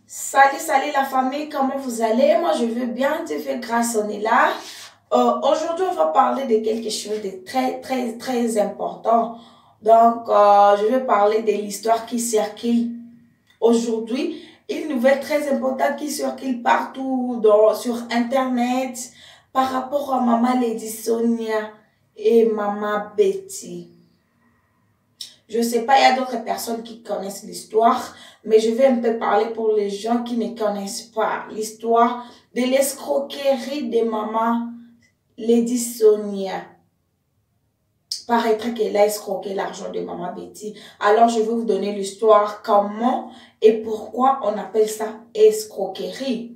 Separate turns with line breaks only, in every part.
Salut, salut la famille, comment vous allez? Moi, je veux bien, Dieu fait grâce, on est là. Aujourd'hui, on va parler de quelque chose de très important. Donc, je vais parler de l'histoire qui circule aujourd'hui. Une nouvelle très importante qui circule partout sur Internet par rapport à Maman Lady Sonia et Maman Betty. Je sais pas, il y a d'autres personnes qui connaissent l'histoire, mais je vais un peu parler pour les gens qui ne connaissent pas l'histoire de l'escroquerie de Maman Lady Sonia. Paraîtrait qu'elle a escroqué l'argent de Maman Betty. Alors, je vais vous donner l'histoire, comment et pourquoi on appelle ça escroquerie.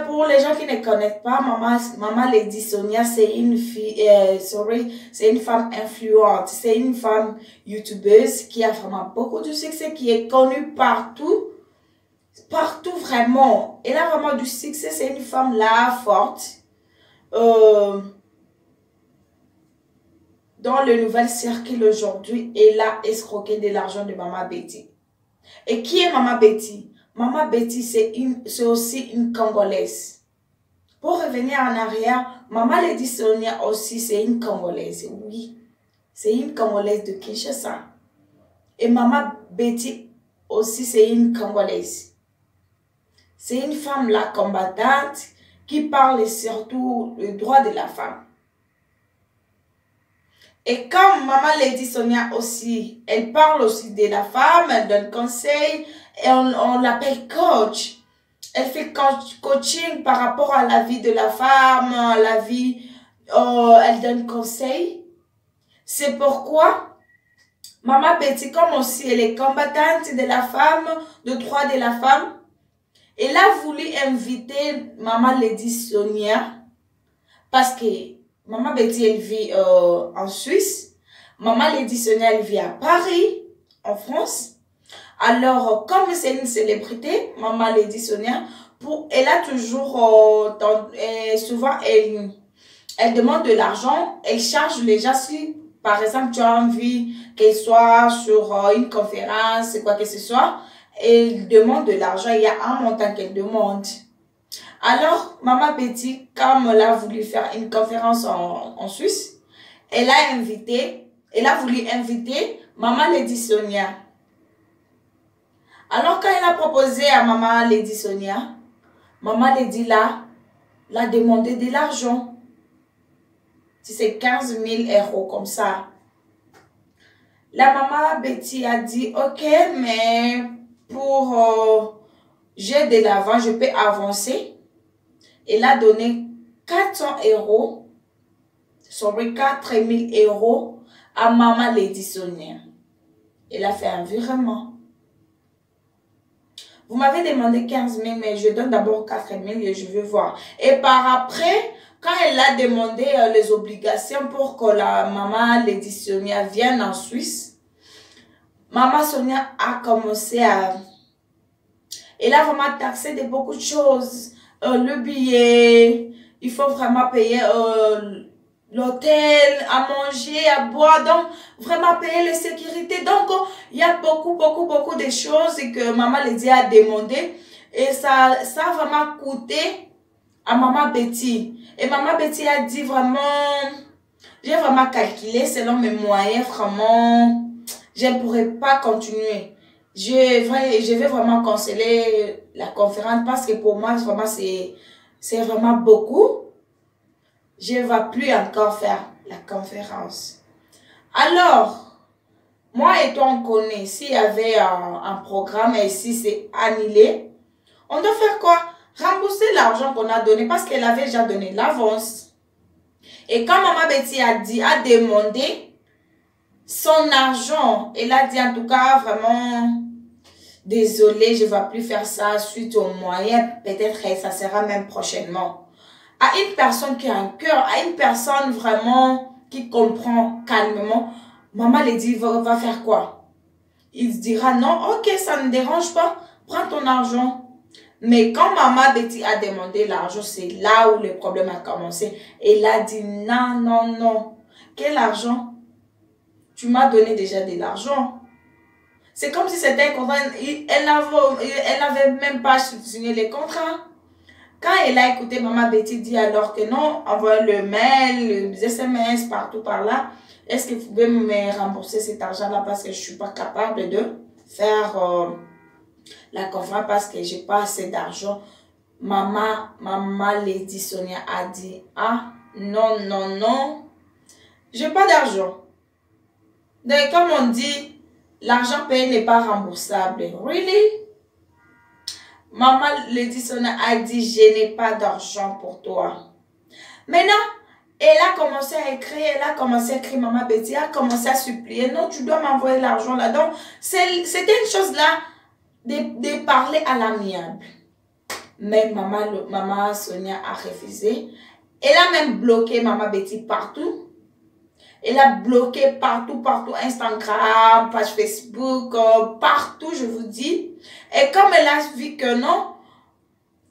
Pour les gens qui ne connaissent pas, Maman Lady Sonia, c'est une fille, c'est une femme influente. C'est une femme youtubeuse qui a vraiment beaucoup de succès, qui est connue partout. Partout vraiment. Elle a vraiment du succès. C'est une femme là, forte. Dans le nouvel circuit aujourd'hui, elle a escroqué de l'argent de Maman Betty. Et qui est Maman Betty? Maman Betty, c'est aussi une Congolaise. Pour revenir en arrière, Maman Lady Sonia aussi, c'est une Congolaise. Oui, c'est une Congolaise de Kinshasa. Et Maman Betty aussi, c'est une Congolaise. C'est une femme là, combattante, qui parle surtout le droit de la femme. Et comme Maman Lady Sonia aussi, elle parle aussi de la femme, elle donne conseil, et on l'appelle coach. Elle fait coaching par rapport à la vie de la femme, la vie, elle donne conseil. C'est pourquoi Maman Betty, comme aussi elle est combattante de la femme, de droit de la femme, elle a voulu inviter Maman Lady Sonia parce que Maman Betty, elle vit en Suisse. Maman Lady Sonia, elle vit à Paris, en France. Alors, comme c'est une célébrité, Maman Lady Sonia, elle a toujours, souvent, elle demande de l'argent, elle charge les gens. Si, par exemple, tu as envie qu'elle soit sur une conférence, quoi que ce soit, elle demande de l'argent, il y a un montant qu'elle demande. Alors, Maman Betty, comme elle a voulu faire une conférence en Suisse, elle a voulu inviter Maman Lady Sonia. Alors, quand elle a proposé à Maman Lady Sonia, Maman Lady l'a demandé de l'argent. Si c'est 15 000 € comme ça. La Maman Betty a dit, ok, mais pour j'ai de l'argent, je peux avancer. Elle a donné 400 €, sobre 4 000 € à Maman Lady Sonia. Elle a fait un virement. Vous m'avez demandé 15 000, mais je donne d'abord 4 000 et je veux voir. Et par après, quand elle a demandé les obligations pour que la Maman Lady Sonia vienne en Suisse, Maman Sonia a commencé à... Elle a vraiment taxé de beaucoup de choses. Le billet, il faut vraiment payer l'hôtel, à manger, à boire, donc vraiment payer les sécurités. Donc, il y a beaucoup de choses que Maman Lady a demandé et ça a vraiment coûté à Maman Betty. Et Maman Betty a dit vraiment, j'ai vraiment calculé selon mes moyens, vraiment, je ne pourrais pas continuer. Je vais vraiment canceller la conférence parce que pour moi, vraiment, c'est vraiment beaucoup. Je ne vais plus encore faire la conférence. Alors, moi et toi, on connaît, s'il y avait un programme et si c'est annulé, on doit faire quoi? Rembourser l'argent qu'on a donné parce qu'elle avait déjà donné l'avance. Et quand Maman Betty a demandé son argent, elle a dit en tout cas vraiment, désolée, je ne vais plus faire ça suite aux moyens, peut-être que ça sera même prochainement. À une personne qui a un cœur, à une personne vraiment qui comprend calmement, Maman Lady va faire quoi? Il dira non, ok, ça ne dérange pas, prends ton argent. Mais quand Maman Betty a demandé l'argent, c'est là où le problème a commencé. Elle a dit non, non, non. Quel argent? Tu m'as donné déjà de l'argent. C'est comme si c'était un contrat. Elle n'avait même pas signé les contrats. Quand elle a écouté Maman Betty dit alors que non, envoie le mail, les SMS partout par là. Est-ce que vous pouvez me rembourser cet argent-là parce que je ne suis pas capable de faire la conférence parce que je n'ai pas assez d'argent. Maman Lady Sonia a dit, ah, non, non, non, j'ai pas d'argent. Donc, comme on dit, l'argent payé n'est pas remboursable. Really? Maman Lady Sonia a dit, je n'ai pas d'argent pour toi. Maintenant, elle a commencé à écrire, Maman Betty a commencé à supplier, non, tu dois m'envoyer l'argent là. Donc, c'était une chose là de parler à l'amiable. Mais maman Sonia a refusé. Elle a même bloqué Maman Betty partout. Elle a bloqué partout, Instagram, page Facebook, partout, je vous dis. Et comme elle a vu que non,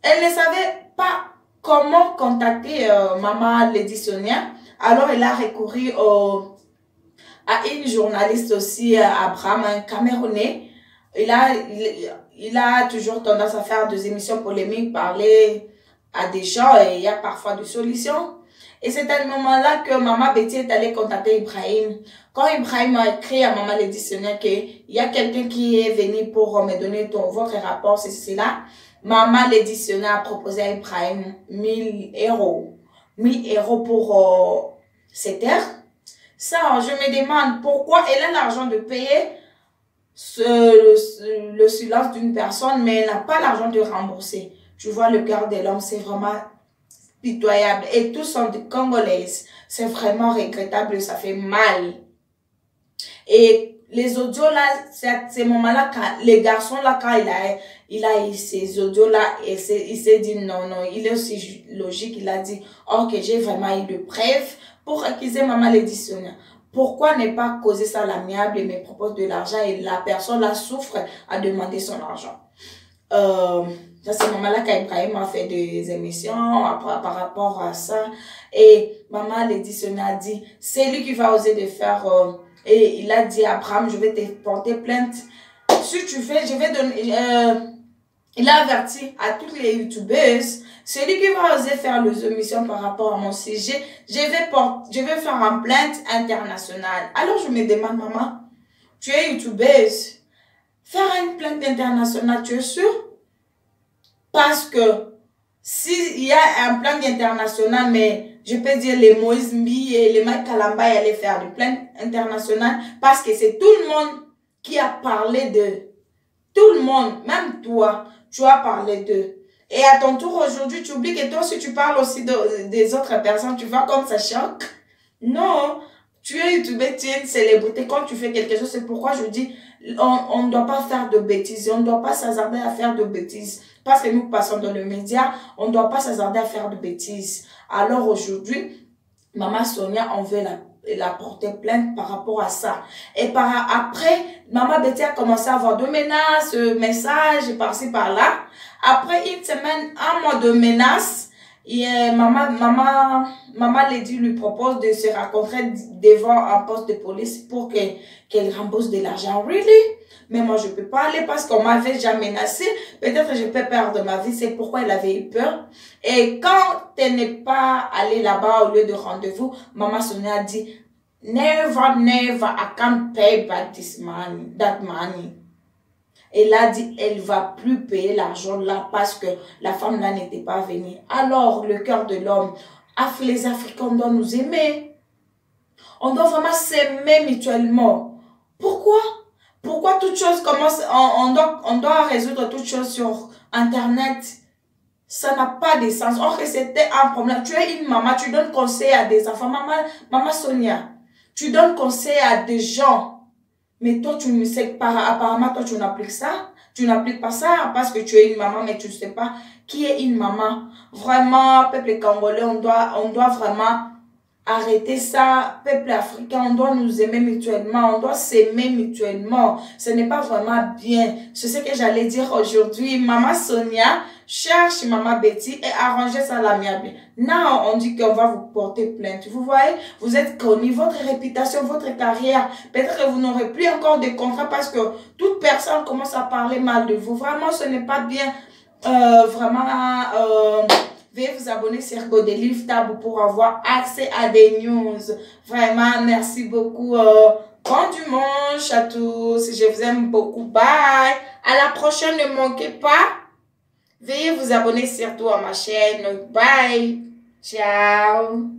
elle ne savait pas comment contacter Maman Lady Sonia. Alors, elle a recouru à une journaliste aussi, Abraham, un Camerounais. Il a toujours tendance à faire des émissions polémiques, parler à des gens et il y a parfois des solutions. Et c'est à ce moment-là que Maman Betty est allée contacter Ibrahim. Quand Ibrahim a écrit à Maman Lady Sonia qu'il y a quelqu'un qui est venu pour me donner votre rapport, c'est cela, Maman Lady Sonia a proposé à Ibrahim 1000 euros. 1000 euros pour cette terre. Ça, je me demande pourquoi elle a l'argent de payer le silence d'une personne, mais elle n'a pas l'argent de rembourser. Tu vois, le cœur de l'homme, c'est vraiment pitoyable. Et tous sont des Congolaises. C'est vraiment regrettable, ça fait mal. Et les audios là, c'est ces moments-là, les garçons là, quand il a eu ces audios là, il s'est dit non, non, il est aussi logique, il a dit, ok, j'ai vraiment eu de preuves pour accuser Maman Lady Sonia. Pourquoi ne pas causer ça à l'amiable et me propose de l'argent et la personne là souffre à demander son argent. À ce moment-là, qu'Ibrahim a fait des émissions par rapport à ça. Et Maman Lady Sonia a dit, c'est lui qui va oser de faire... et il a dit à Abraham, je vais te porter plainte. Si tu fais, je vais donner... il a averti à toutes les youtubeuses, celui qui va oser faire les émissions par rapport à mon sujet, je vais faire une plainte internationale. Alors je me demande, maman, tu es youtubeuse, faire une plainte internationale, tu es sûre? Parce que s'il y a un plainte international, mais je peux dire les Moïse Mbi et les Mike Kalamba allaient faire des plaintes internationales parce que c'est tout le monde qui a parlé d'eux. Tout le monde, même toi, tu as parlé d'eux. Et à ton tour aujourd'hui, tu oublies que toi aussi tu parles aussi des autres personnes. Tu vois comme ça choque? Non, tu es youtubeur, tu es une célébrité. Quand tu fais quelque chose, c'est pourquoi je dis, on ne doit pas faire de bêtises. On ne doit pas s'hasarder à faire de bêtises. Parce que nous passons dans le média, on ne doit pas s'hasarder à faire de bêtises. Alors aujourd'hui, Maman Sonia, on veut la porter plainte par rapport à ça. Et après, Maman Betty a commencé à avoir des menaces, messages par-ci par-là. Après une semaine, un mois de menaces, Maman Lady lui propose de se rencontrer devant un poste de police pour qu'elle rembourse de l'argent. Really? Mais moi, je peux pas aller parce qu'on m'avait déjà menacé. Peut-être que je peux perdre ma vie. C'est pourquoi elle avait eu peur. Et quand elle n'est pas allée là-bas au lieu de rendez-vous, Maman Sonia a dit, never, never, I can't pay back that money. Elle a dit, elle va plus payer l'argent là parce que la femme là n'était pas venue. Alors, le cœur de l'homme, les Africains doivent nous aimer. On doit vraiment s'aimer mutuellement. Pourquoi? Pourquoi toute chose commence, on doit résoudre toute chose sur Internet? Ça n'a pas de sens. Or que c'était un problème. Tu es une maman, tu donnes conseil à des enfants. Maman Sonia, tu donnes conseil à des gens. Mais toi, tu ne sais pas, apparemment, toi, tu n'appliques ça. Tu n'appliques pas ça parce que tu es une maman, mais tu ne sais pas qui est une maman. Vraiment, peuple congolais, on doit vraiment arrêter ça. Peuple africain, on doit nous aimer mutuellement, on doit s'aimer mutuellement. Ce n'est pas vraiment bien. C'est ce que j'allais dire aujourd'hui. Maman Sonia cherche Maman Betty et arranger ça à l'amiable. Non, on dit qu'on va vous porter plainte. Vous voyez, vous êtes connu, votre réputation, votre carrière. Peut-être que vous n'aurez plus encore de contrat parce que toute personne commence à parler mal de vous. Vraiment, ce n'est pas bien. Veuillez vous abonner sur Godelive Tab pour avoir accès à des news. Vraiment, merci beaucoup. Bon dimanche à tous. Je vous aime beaucoup. Bye. À la prochaine, ne manquez pas. Veuillez vous abonner surtout à ma chaîne. Bye. Ciao.